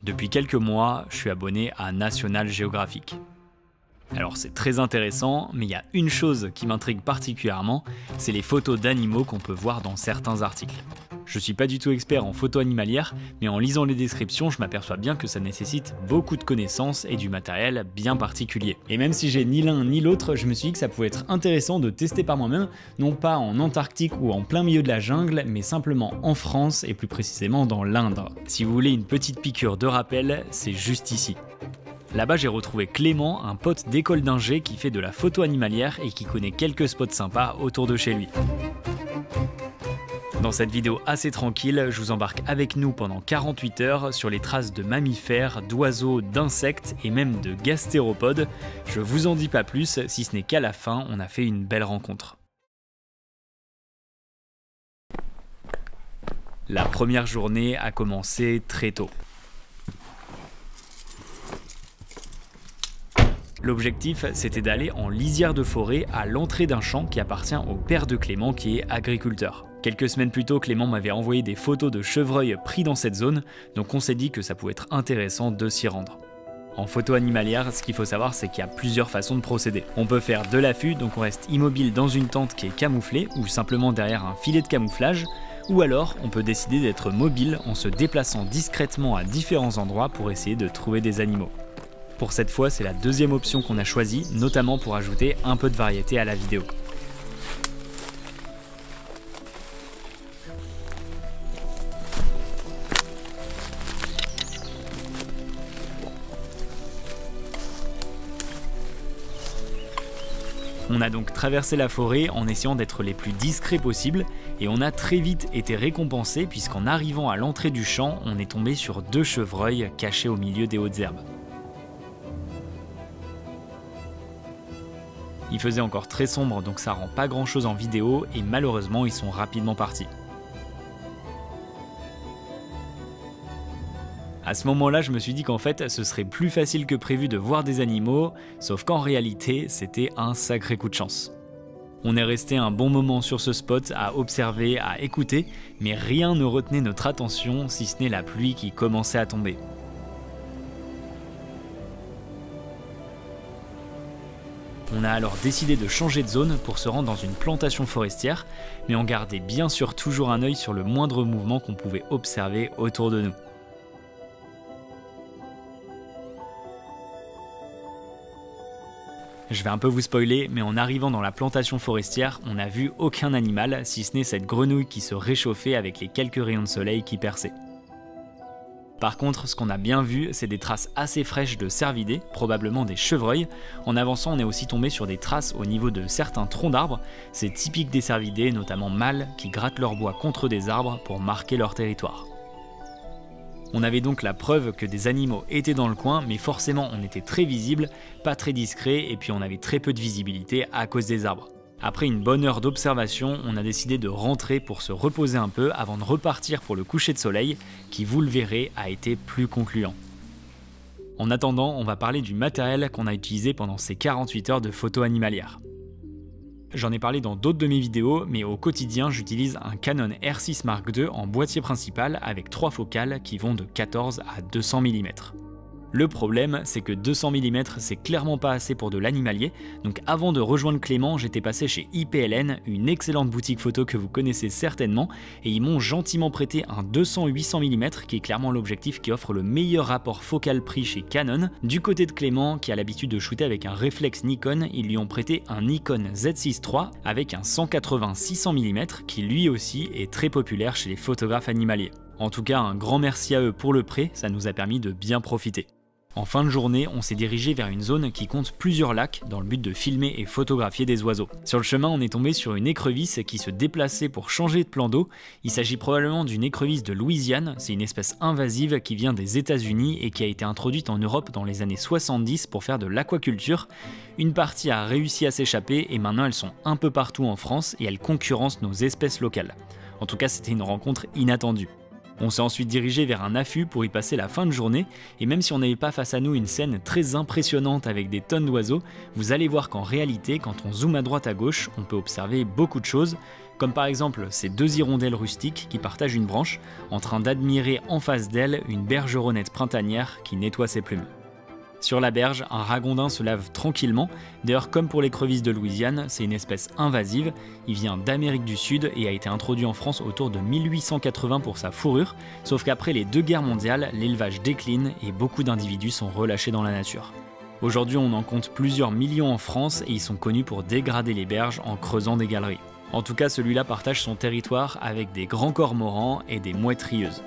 Depuis quelques mois, je suis abonné à National Geographic. Alors c'est très intéressant, mais il y a une chose qui m'intrigue particulièrement, c'est les photos d'animaux qu'on peut voir dans certains articles. Je suis pas du tout expert en photo animalière, mais en lisant les descriptions, je m'aperçois bien que ça nécessite beaucoup de connaissances et du matériel bien particulier. Et même si j'ai ni l'un ni l'autre, je me suis dit que ça pouvait être intéressant de tester par moi-même, non pas en Antarctique ou en plein milieu de la jungle, mais simplement en France et plus précisément dans l'Indre. Si vous voulez une petite piqûre de rappel, c'est juste ici. Là-bas, j'ai retrouvé Clément, un pote d'école d'ingé qui fait de la photo animalière et qui connaît quelques spots sympas autour de chez lui. Dans cette vidéo assez tranquille, je vous embarque avec nous pendant 48 heures sur les traces de mammifères, d'oiseaux, d'insectes et même de gastéropodes. Je vous en dis pas plus, si ce n'est qu'à la fin, on a fait une belle rencontre. La première journée a commencé très tôt. L'objectif, c'était d'aller en lisière de forêt à l'entrée d'un champ qui appartient au père de Clément qui est agriculteur. Quelques semaines plus tôt, Clément m'avait envoyé des photos de chevreuils pris dans cette zone, donc on s'est dit que ça pouvait être intéressant de s'y rendre. En photo animalière, ce qu'il faut savoir, c'est qu'il y a plusieurs façons de procéder. On peut faire de l'affût, donc on reste immobile dans une tente qui est camouflée, ou simplement derrière un filet de camouflage, ou alors on peut décider d'être mobile en se déplaçant discrètement à différents endroits pour essayer de trouver des animaux. Pour cette fois, c'est la deuxième option qu'on a choisie, notamment pour ajouter un peu de variété à la vidéo. On a donc traversé la forêt en essayant d'être les plus discrets possible et on a très vite été récompensé puisqu'en arrivant à l'entrée du champ, on est tombé sur 2 chevreuils cachés au milieu des hautes herbes. Il faisait encore très sombre donc ça rend pas grand chose en vidéo et malheureusement ils sont rapidement partis. À ce moment-là, je me suis dit qu'en fait, ce serait plus facile que prévu de voir des animaux, sauf qu'en réalité, c'était un sacré coup de chance. On est resté un bon moment sur ce spot à observer, à écouter, mais rien ne retenait notre attention si ce n'est la pluie qui commençait à tomber. On a alors décidé de changer de zone pour se rendre dans une plantation forestière, mais on gardait bien sûr toujours un œil sur le moindre mouvement qu'on pouvait observer autour de nous. Je vais un peu vous spoiler, mais en arrivant dans la plantation forestière, on n'a vu aucun animal, si ce n'est cette grenouille qui se réchauffait avec les quelques rayons de soleil qui perçaient. Par contre, ce qu'on a bien vu, c'est des traces assez fraîches de cervidés, probablement des chevreuils. En avançant, on est aussi tombé sur des traces au niveau de certains troncs d'arbres. C'est typique des cervidés, notamment mâles, qui grattent leur bois contre des arbres pour marquer leur territoire. On avait donc la preuve que des animaux étaient dans le coin, mais forcément on était très visible, pas très discret, et puis on avait très peu de visibilité à cause des arbres. Après une bonne heure d'observation, on a décidé de rentrer pour se reposer un peu avant de repartir pour le coucher de soleil, qui vous le verrez a été plus concluant. En attendant, on va parler du matériel qu'on a utilisé pendant ces 48 heures de photo animalière. J'en ai parlé dans d'autres de mes vidéos, mais au quotidien j'utilise un Canon R6 Mark II en boîtier principal avec 3 focales qui vont de 14 à 200 mm. Le problème, c'est que 200 mm c'est clairement pas assez pour de l'animalier, donc avant de rejoindre Clément, j'étais passé chez IPLN, une excellente boutique photo que vous connaissez certainement, et ils m'ont gentiment prêté un 200-800 mm qui est clairement l'objectif qui offre le meilleur rapport focal-prix chez Canon. Du côté de Clément, qui a l'habitude de shooter avec un réflexe Nikon, ils lui ont prêté un Nikon Z6 III avec un 180-600 mm qui lui aussi est très populaire chez les photographes animaliers. En tout cas, un grand merci à eux pour le prêt, ça nous a permis de bien profiter. En fin de journée, on s'est dirigé vers une zone qui compte plusieurs lacs dans le but de filmer et photographier des oiseaux. Sur le chemin, on est tombé sur une écrevisse qui se déplaçait pour changer de plan d'eau. Il s'agit probablement d'une écrevisse de Louisiane, c'est une espèce invasive qui vient des États-Unis et qui a été introduite en Europe dans les années 70 pour faire de l'aquaculture. Une partie a réussi à s'échapper et maintenant elles sont un peu partout en France et elles concurrencent nos espèces locales. En tout cas, c'était une rencontre inattendue. On s'est ensuite dirigé vers un affût pour y passer la fin de journée, et même si on n'avait pas face à nous une scène très impressionnante avec des tonnes d'oiseaux, vous allez voir qu'en réalité, quand on zoome à droite à gauche, on peut observer beaucoup de choses, comme par exemple ces deux hirondelles rustiques qui partagent une branche, en train d'admirer en face d'elles une bergeronnette printanière qui nettoie ses plumes. Sur la berge, un ragondin se lave tranquillement. D'ailleurs, comme pour l'écrevisse de Louisiane, c'est une espèce invasive. Il vient d'Amérique du Sud et a été introduit en France autour de 1880 pour sa fourrure. Sauf qu'après les deux guerres mondiales, l'élevage décline et beaucoup d'individus sont relâchés dans la nature. Aujourd'hui, on en compte plusieurs millions en France et ils sont connus pour dégrader les berges en creusant des galeries. En tout cas, celui-là partage son territoire avec des grands cormorans et des mouettes rieuses.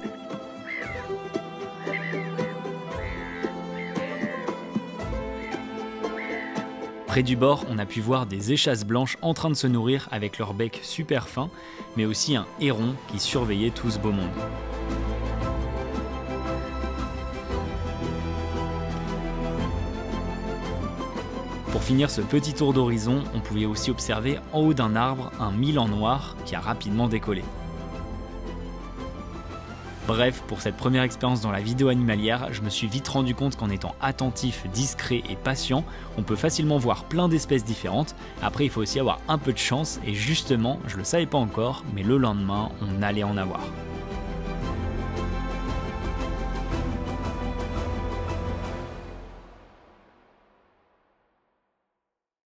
Près du bord, on a pu voir des échasses blanches en train de se nourrir avec leur bec super fin, mais aussi un héron qui surveillait tout ce beau monde. Pour finir ce petit tour d'horizon, on pouvait aussi observer en haut d'un arbre un milan noir qui a rapidement décollé. Bref, pour cette première expérience dans la vidéo animalière, je me suis vite rendu compte qu'en étant attentif, discret et patient, on peut facilement voir plein d'espèces différentes. Après, il faut aussi avoir un peu de chance et justement, je le savais pas encore, mais le lendemain, on allait en avoir.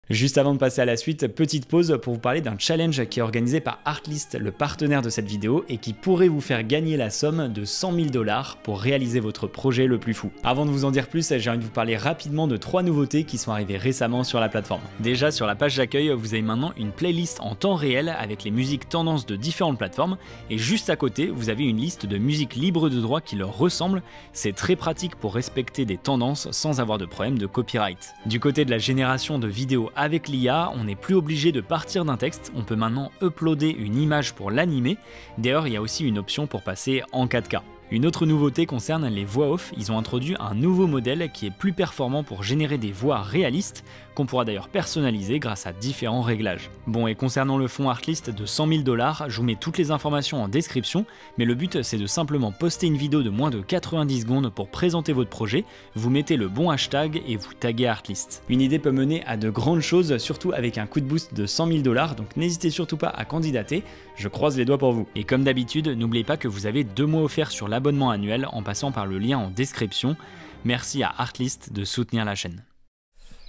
Juste avant de passer à la suite, petite pause pour vous parler d'un challenge qui est organisé par Artlist, le partenaire de cette vidéo, et qui pourrait vous faire gagner la somme de 100 000 $ pour réaliser votre projet le plus fou. Avant de vous en dire plus, j'ai envie de vous parler rapidement de 3 nouveautés qui sont arrivées récemment sur la plateforme. Déjà, sur la page d'accueil, vous avez maintenant une playlist en temps réel avec les musiques tendances de différentes plateformes, et juste à côté, vous avez une liste de musiques libres de droit qui leur ressemblent. C'est très pratique pour respecter des tendances sans avoir de problème de copyright. Du côté de la génération de vidéos avec l'IA, on n'est plus obligé de partir d'un texte, on peut maintenant uploader une image pour l'animer. D'ailleurs, il y a aussi une option pour passer en 4K. Une autre nouveauté concerne les voix off. Ils ont introduit un nouveau modèle qui est plus performant pour générer des voix réalistes, qu'on pourra d'ailleurs personnaliser grâce à différents réglages. Bon, et concernant le fonds Artlist de 100 000 $, je vous mets toutes les informations en description, mais le but c'est de simplement poster une vidéo de moins de 90 secondes pour présenter votre projet, vous mettez le bon hashtag et vous taguez Artlist. Une idée peut mener à de grandes choses, surtout avec un coup de boost de 100 000 $, donc n'hésitez surtout pas à candidater, je croise les doigts pour vous. Et comme d'habitude, n'oubliez pas que vous avez 2 mois offerts sur l'abonnement annuel en passant par le lien en description. Merci à Artlist de soutenir la chaîne.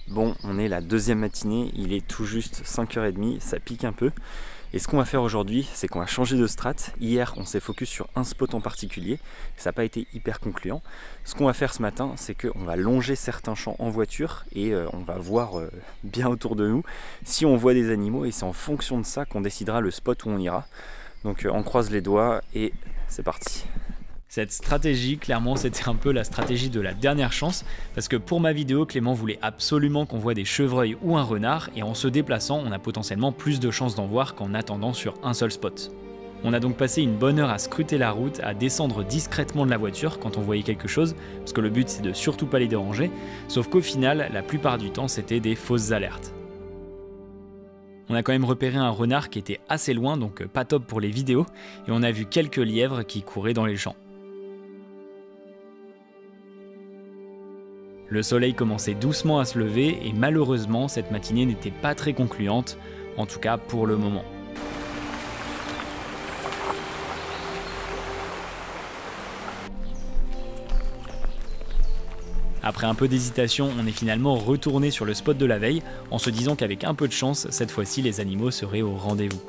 Bon, on est la deuxième matinée, il est tout juste 5h30, ça pique un peu. Et ce qu'on va faire aujourd'hui, c'est qu'on va changer de strat. Hier, on s'est focus sur un spot en particulier, ça n'a pas été hyper concluant. Ce qu'on va faire ce matin, c'est qu'on va longer certains champs en voiture et on va voir bien autour de nous si on voit des animaux, et c'est en fonction de ça qu'on décidera le spot où on ira. Donc on croise les doigts et c'est parti. Cette stratégie, clairement, c'était un peu la stratégie de la dernière chance, parce que pour ma vidéo, Clément voulait absolument qu'on voit des chevreuils ou un renard, et en se déplaçant, on a potentiellement plus de chances d'en voir qu'en attendant sur un seul spot. On a donc passé une bonne heure à scruter la route, à descendre discrètement de la voiture quand on voyait quelque chose, parce que le but c'est de surtout pas les déranger, sauf qu'au final, la plupart du temps, c'était des fausses alertes. On a quand même repéré un renard qui était assez loin, donc pas top pour les vidéos, et on a vu quelques lièvres qui couraient dans les champs. Le soleil commençait doucement à se lever et malheureusement cette matinée n'était pas très concluante, en tout cas pour le moment. Après un peu d'hésitation, on est finalement retourné sur le spot de la veille en se disant qu'avec un peu de chance, cette fois-ci les animaux seraient au rendez-vous.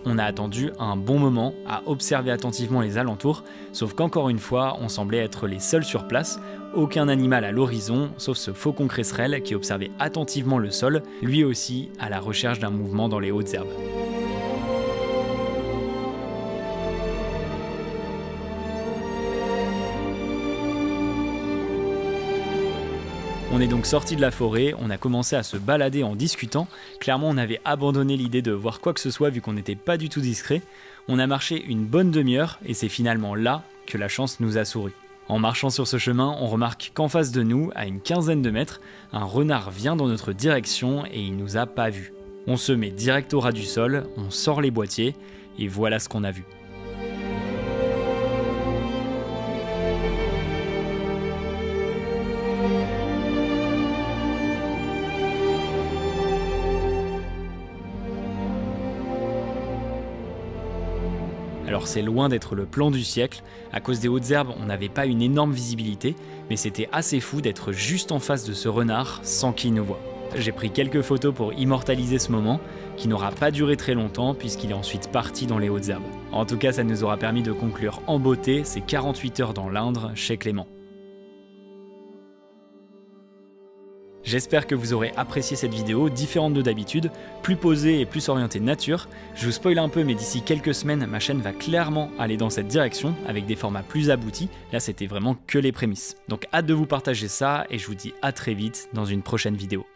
On a attendu un bon moment à observer attentivement les alentours, sauf qu'encore une fois, on semblait être les seuls sur place, aucun animal à l'horizon, sauf ce faucon cresserelle qui observait attentivement le sol, lui aussi à la recherche d'un mouvement dans les hautes herbes. On est donc sorti de la forêt, on a commencé à se balader en discutant. Clairement, on avait abandonné l'idée de voir quoi que ce soit vu qu'on n'était pas du tout discret. On a marché une bonne demi-heure et c'est finalement là que la chance nous a souri. En marchant sur ce chemin, on remarque qu'en face de nous, à une quinzaine de mètres, un renard vient dans notre direction et il nous a pas vus. On se met direct au ras du sol, on sort les boîtiers et voilà ce qu'on a vu. Alors c'est loin d'être le plan du siècle, à cause des hautes herbes on n'avait pas une énorme visibilité, mais c'était assez fou d'être juste en face de ce renard sans qu'il nous voie. J'ai pris quelques photos pour immortaliser ce moment, qui n'aura pas duré très longtemps puisqu'il est ensuite parti dans les hautes herbes. En tout cas ça nous aura permis de conclure en beauté ces 48 heures dans l'Indre chez Clément. J'espère que vous aurez apprécié cette vidéo, différente de d'habitude, plus posée et plus orientée nature. Je vous spoil un peu, mais d'ici quelques semaines, ma chaîne va clairement aller dans cette direction, avec des formats plus aboutis. Là, c'était vraiment que les prémices. Donc hâte de vous partager ça, et je vous dis à très vite dans une prochaine vidéo.